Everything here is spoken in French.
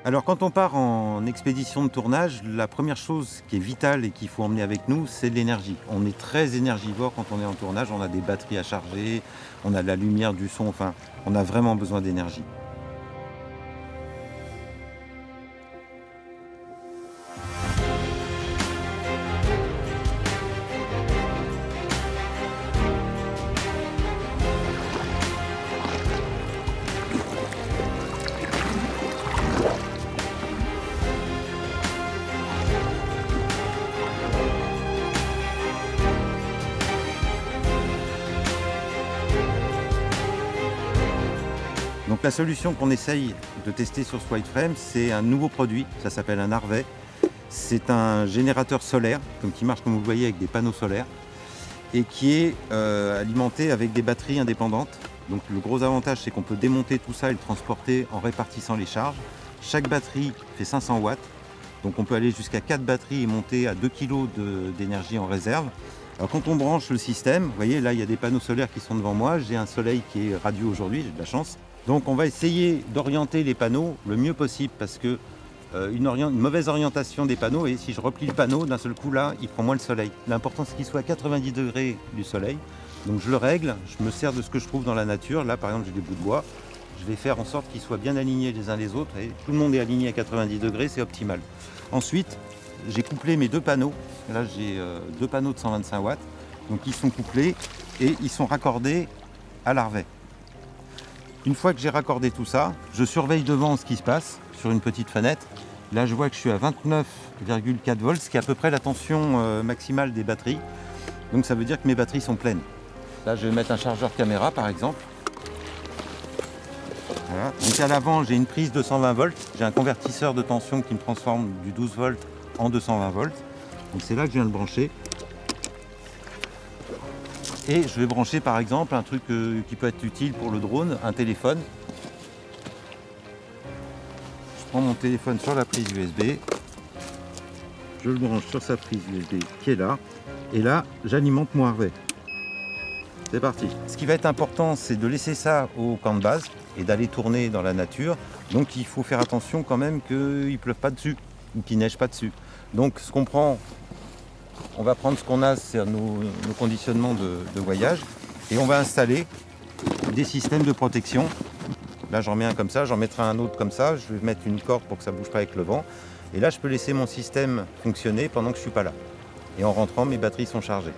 Alors quand on part en expédition de tournage, la première chose qui est vitale et qu'il faut emmener avec nous, c'est de l'énergie. On est très énergivore quand on est en tournage, on a des batteries à charger, on a de la lumière, du son, enfin, on a vraiment besoin d'énergie. Donc la solution qu'on essaye de tester sur ce Whiteframe, c'est un nouveau produit, ça s'appelle un Harvey. C'est un générateur solaire, qui marche comme vous le voyez avec des panneaux solaires, et qui est alimenté avec des batteries indépendantes. Donc le gros avantage, c'est qu'on peut démonter tout ça et le transporter en répartissant les charges. Chaque batterie fait 500 watts, donc on peut aller jusqu'à 4 batteries et monter à 2 kg d'énergie en réserve. Alors quand on branche le système, vous voyez là il y a des panneaux solaires qui sont devant moi, j'ai un soleil qui est radieux aujourd'hui, j'ai de la chance. Donc on va essayer d'orienter les panneaux le mieux possible parce que une mauvaise orientation des panneaux, et si je replie le panneau, d'un seul coup là, il prend moins le soleil. L'important c'est qu'il soit à 90 degrés du soleil. Donc je le règle, je me sers de ce que je trouve dans la nature. Là par exemple j'ai des bouts de bois, je vais faire en sorte qu'ils soient bien alignés les uns les autres et tout le monde est aligné à 90 degrés, c'est optimal. Ensuite, j'ai couplé mes deux panneaux. Là j'ai deux panneaux de 125 watts, donc ils sont couplés et ils sont raccordés à l'Harvey. Une fois que j'ai raccordé tout ça, je surveille devant ce qui se passe sur une petite fenêtre. Là, je vois que je suis à 29,4 volts, ce qui est à peu près la tension maximale des batteries. Donc ça veut dire que mes batteries sont pleines. Là, je vais mettre un chargeur caméra, par exemple. Voilà. Donc à l'avant, j'ai une prise de 120 volts. J'ai un convertisseur de tension qui me transforme du 12 volts en 220 volts. Donc c'est là que je viens de brancher. Et je vais brancher par exemple un truc qui peut être utile pour le drone, un téléphone. Je prends mon téléphone sur la prise USB, je le branche sur sa prise USB qui est là, et là j'alimente mon Harvey. C'est parti. Ce qui va être important, c'est de laisser ça au camp de base et d'aller tourner dans la nature. Donc il faut faire attention quand même qu'il ne pleuve pas dessus ou qu'il ne neige pas dessus. Donc ce qu'on prend, on va prendre ce qu'on a, c'est nos conditionnements de voyage, et on va installer des systèmes de protection. Là j'en mets un comme ça, j'en mettrai un autre comme ça, je vais mettre une corde pour que ça ne bouge pas avec le vent. Et là je peux laisser mon système fonctionner pendant que je ne suis pas là. Et en rentrant, mes batteries sont chargées.